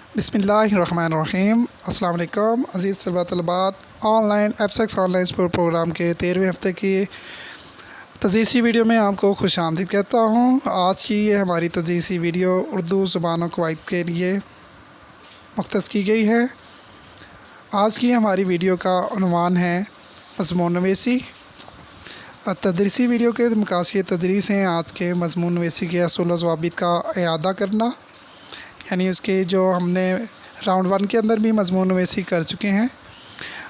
बिस्मिल्लाहिर्रहमानिर्रहीम। अस्सलाम वालेकुम अज़ीज़ तलबात, online abstract online school programme के 13वें हफ़्ते की तदरीसी वीडियो में आपको खुश आमदीद कहता हूँ। आज की ये हमारी तदरीसी वीडियो उर्दू ज़ुबान व क़वाइद के लिए मुख्तस की गई है। आज की हमारी वीडियो का उन्वान है मज़मून नवीसी। तदरीसी वीडियो के मकासद तदरीस हैं आज के मज़मून नवीसी के असूल व ज़वाबित का इआदा करना, यानी उसके जो हमने राउंड 1 के अंदर भी मज़मून नवीसी कर चुके हैं,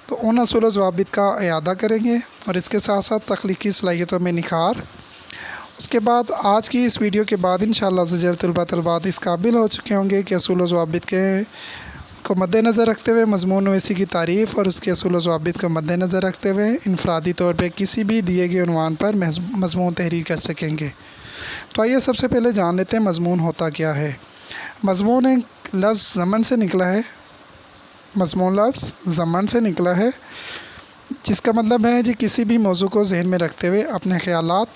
तो उन असूल व ज़वाबित का इआदा करेंगे और इसके साथ साथ तख्लीकी सलाहियतों में निखार। उसके बाद आज की इस वीडियो के बाद इंशाअल्लाह तलबात इस काबिल हो चुके होंगे कि असूल व ज़वाबित के को मद्देनज़र रखते हुए मज़मून नवीसी की तारीफ़ और उसके असूल व ज़वाबित को मद्देनज़र रखते हुए इनफरादी तौर पर किसी भी दिए गए उन्वान पर मज़मून तहरीर कर सकेंगे। तो आइए सबसे पहले जान लेते हैं मज़मून होता क्या है। मज़मून एक लफ्ज़ ज़मन से निकला है। मज़मून लफ्ज़ ज़मन से निकला है, जिसका मतलब है जी किसी भी मौजू को ज़हन में रखते हुए अपने ख़यालात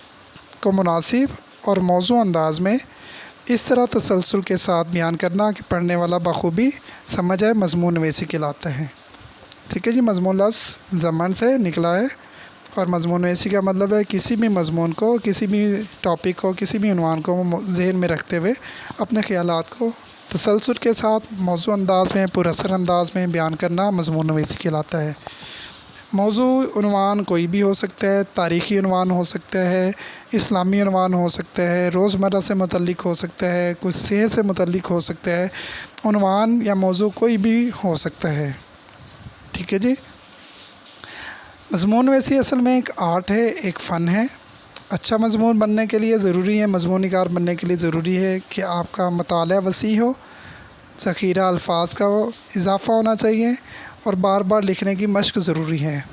को मुनासिब और मौजू अंदाज़ में इस तरह तसलसल के साथ बयान करना कि पढ़ने वाला बखूबी समझ आए, मज़मून नवीसी कहलाता है। ठीक है जी, मज़मून लफ्ज़ ज़मन से निकला है और मज़मून नवीसी का मतलब है किसी भी मज़मून को, किसी भी टॉपिक को, किसी भी उन्वान को ज़हन में रखते हुए अपने ख़यालात को तसलसल के साथ मौजू अंदाज़ में, पुरअसर अंदाज़ में बयान करना मज़मून नवीसी कहलाता है। मौजू उन्वान कोई भी हो सकता है, तारीख़ी उन्वान हो सकता है, इस्लामी उन्वान हो सकता है, रोज़मर्रा से मुतल्लिक़ हो सकता है, कुछ सेहत से मुतल्लिक़ हो सकता है। उन्वान या मौजू कोई भी हो सकता है। ठीक है जी। मज़मून नवीसी असल में एक आर्ट है, एक फ़न है। अच्छा मज़मून बनने के लिए ज़रूरी है, मज़मून निगार बनने के लिए ज़रूरी है कि आपका मताला वसी हो, ज़ख़ीरा अल्फाज का इजाफ़ा होना चाहिए और बार बार लिखने की मश्क ज़रूरी है।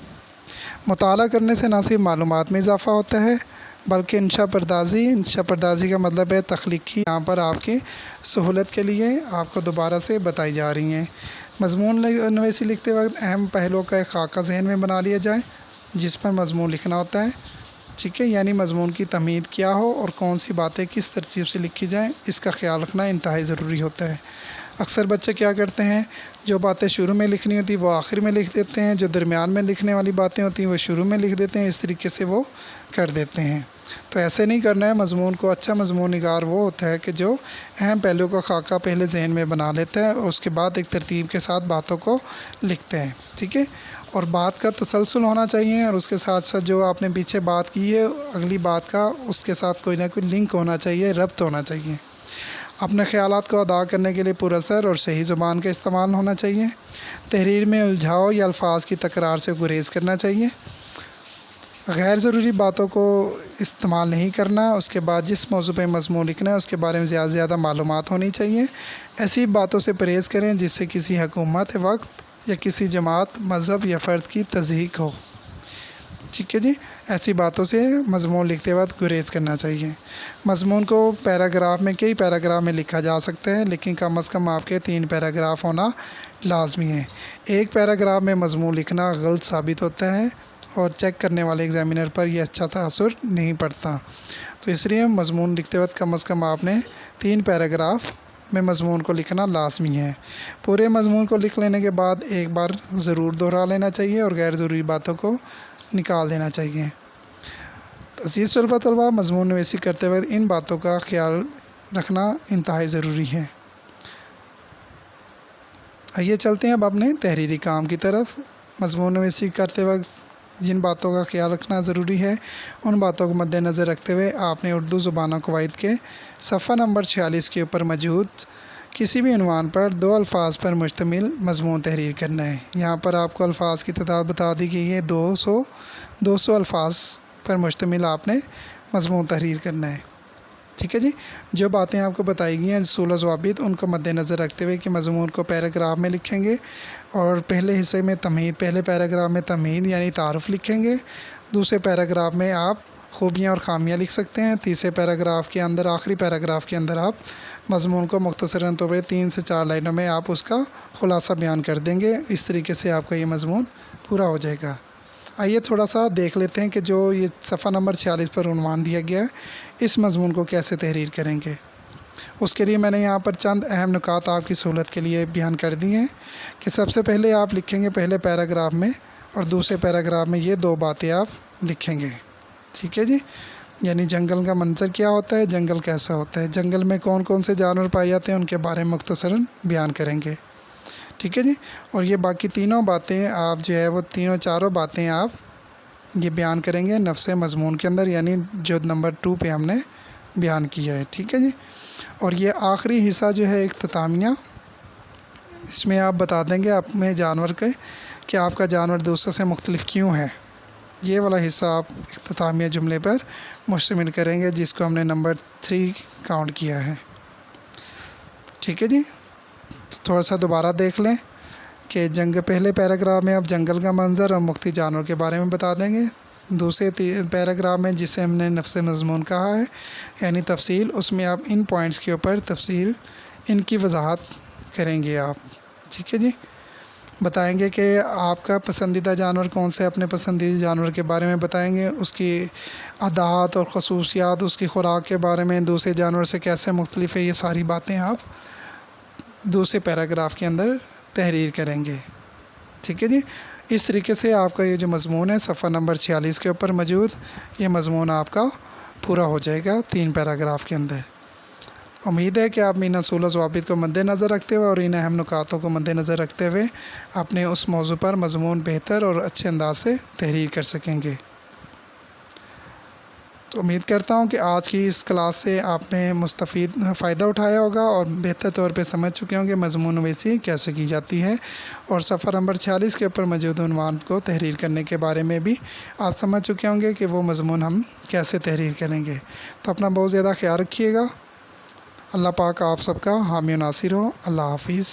मुताला करने से ना सिर्फ मालूमात में इजाफ़ा होता है बल्कि इंशा परदाज़ी का मतलब है तख्लीकी, यहाँ पर आपकी सहूलत के लिए आपको दोबारा से बताई जा रही हैं। मज़मून नवीसी लिखते वक्त अहम पहलुओं का एक खाका ज़हन में बना लिया जाए जिस पर मज़मून लिखना होता है। ठीक है, यानी मज़मून की तमीद क्या हो और कौन सी बातें किस तरतीब से लिखी जाएँ, इसका ख़्याल रखना इंतहाई ज़रूरी होता है। अक्सर बच्चे क्या करते हैं, जो बातें शुरू में लिखनी होती वो आखिर में लिख देते हैं, जो दरमियान में लिखने वाली बातें होती हैं वो शुरू में लिख देते हैं, इस तरीके से वो कर देते हैं। तो ऐसे नहीं करना है। मज़मून को अच्छा मज़मून निगार वो होता है कि जो अहम पहलुओं का खाका पहले जहन में बना लेता है और उसके बाद एक तरतीब के साथ बातों को लिखते हैं। ठीक है, और बात का तसलसल होना चाहिए और उसके साथ साथ जो आपने पीछे बात की है अगली बात का उसके साथ कोई ना कोई लिंक होना चाहिए, रब्त होना चाहिए। अपने ख़यालात को अदा करने के लिए पुरअसर और सही ज़ुबान का इस्तेमाल होना चाहिए। तहरीर में उलझाव या अल्फाज की तकरार से गुरेज़ करना चाहिए। गैर ज़रूरी बातों को इस्तेमाल नहीं करना। उसके बाद जिस मौजू पे मज़मून लिखना है उसके बारे में ज़्यादा से ज़्यादा मालूमात होनी चाहिए। ऐसी बातों से परहेज़ करें जिससे किसी हुकूमत, वक्त या किसी जमात, मज़हब या फ़र्द की तज़हीक हो। ठीक है जी, ऐसी बातों से मज़मून लिखते वक्त गुरेज़ करना चाहिए। मज़मून को पैराग्राफ में, कई पैराग्राफ में लिखा जा सकता है, लेकिन कम से कम आपके 3 पैराग्राफ होना लाजमी है। एक पैराग्राफ में मज़मून लिखना गलत साबित होता है और चेक करने वाले एग्ज़ामिनर पर यह अच्छा तासुर नहीं पड़ता। तो इसलिए मज़मून लिखते वक्त कम से कम आपने 3 पैराग्राफ में मज़मून को लिखना लाजमी है। पूरे मज़मून को लिख लेने के बाद एक बार ज़रूर दोहरा लेना चाहिए और गैर ज़रूरी बातों को निकाल देना चाहिए। अज़ीज़ तलबा, मज़मून नवीसी करते वक्त इन बातों का ख्याल रखना इंतहाई ज़रूरी है। आइए चलते हैं अब अपने तहरीरी काम की तरफ। मज़मून नवीसी करते वक्त जिन बातों का ख्याल रखना ज़रूरी है उन बातों को मद्देनज़र रखते हुए आपने उर्दू ज़ुबान व क़वाइद के सफ़ा नंबर 46 के ऊपर मौजूद किसी भी उन्वान पर 2 अल्फाज पर मुश्तमिल मज़मून तहरीर करना है। यहाँ पर आपको अल्फाज की तादाद बता दी गई है, 200 अल्फाज पर मुश्तमिल आपने मज़मून तहरीर करना है। ठीक है जी, जो बातें आपको बताई गई हैं असूल व ज़वाबित उनको मद्देनज़र रखते हुए कि मज़मून को पैराग्राफ में लिखेंगे और पहले हिस्से में तमहीद, पहले पैराग्राफ में तमहीद यानी तारुफ़ लिखेंगे। दूसरे पैराग्राफ में आप खूबियाँ और ख़ामियाँ लिख सकते हैं। तीसरे पैराग्राफ के अंदर, आखिरी पैराग्राफ के अंदर आप मज़मून को मुख्तसरन तौर पर 3 से 4 लाइनों में आप उसका ख़ुलासा बयान कर देंगे। इस तरीके से आपका ये मज़मून पूरा हो जाएगा। आइए थोड़ा सा देख लेते हैं कि जो ये सफ़ा नंबर 46 पर उन्वान दिया गया है इस मज़मून को कैसे तहरीर करेंगे। اس کے لیے میں نے یہاں پر چند اہم نکات آپ کی سہولت کے لیے بیان کر دی ہیں کہ سب سے پہلے آپ لکھیں گے پہلے پیراگراف میں، اور دوسرے پیراگراف میں یہ 2 باتیں آپ لکھیں گے، ٹھیک ہے جی۔ یعنی جنگل کا منظر کیا ہوتا ہے، جنگل کیسا ہوتا ہے، جنگل میں کون کون سے جانور پائے جاتے ہیں، ان کے بارے میں مختصراً بیان کریں گے، ٹھیک ہے جی۔ اور یہ باقی تینوں باتیں آپ جو ہے وہ چاروں باتیں آپ یہ بیان کریں گے نفس مضمون کے اندر، یعنی جو نمبر 2 پہ ہم نے بیان کیا ہے، ٹھیک ہے جی۔ اور یہ آخری حصہ جو ہے اختتامیہ، اس میں آپ بتا دیں گے اپنے جانور کے کہ آپ کا جانور دوسروں سے مختلف کیوں ہے۔ یہ والا حصہ آپ اختتامیہ جملے پر مشتمل کریں گے، جس کو ہم نے نمبر 3 کاؤنٹ کیا ہے، ٹھیک ہے جی۔ تو تھوڑا سا دوبارہ دیکھ لیں کہ پہلے پیراگراف میں آپ جنگل کا منظر اور مختلف جانور کے بارے میں بتا دیں گے، دوسرے پیراگراف میں جسے ہم نے نفس مضمون کہا ہے یعنی تفصیل، اس میں آپ ان پوائنٹس کے اوپر تفصیل ان کی وضاحت کریں گے آپ، ٹھیک ہے جی۔ بتائیں گے کہ آپ کا پسندیدہ جانور کون سے، اپنے پسندیدہ جانور کے بارے میں بتائیں گے، اس کی عادات اور خصوصیات، اس کی خوراک کے بارے میں، دوسرے جانور سے کیسے مختلف ہے، یہ ساری باتیں آپ دوسرے پیراگراف کے اندر تحریر کریں گے، ٹھیک ہے جی۔ اس طریقے سے آپ کا یہ جو مضمون ہے صفحہ نمبر 46 کے اوپر موجود، یہ مضمون آپ کا پورا ہو جائے گا 3 پیراگراف کے اندر۔ امید ہے کہ آپ ان اصول و ضوابط کو مد نظر رکھتے ہوئے اور ان اہم نکاتوں کو مد نظر رکھتے ہوئے اپنے اس موضوع پر مضمون بہتر اور اچھے انداز سے تحریر کر سکیں گے۔ تو امید کرتا ہوں کہ آج کی اس کلاس سے آپ نے مستفید فائدہ اٹھایا ہوگا اور بہتر طور پہ سمجھ چکے ہوں گے مضمون نویسی کیسے کی جاتی ہے، اور صفحہ نمبر 46 کے اوپر موجود عنوان کو تحریر کرنے کے بارے میں بھی آپ سمجھ چکے ہوں گے کہ وہ مضمون ہم کیسے تحریر کریں گے۔ تو اپنا بہت زیادہ خیال رکھیے گا۔ اللہ پاک آپ سب کا حامی و ناصر ہو۔ اللہ حافظ۔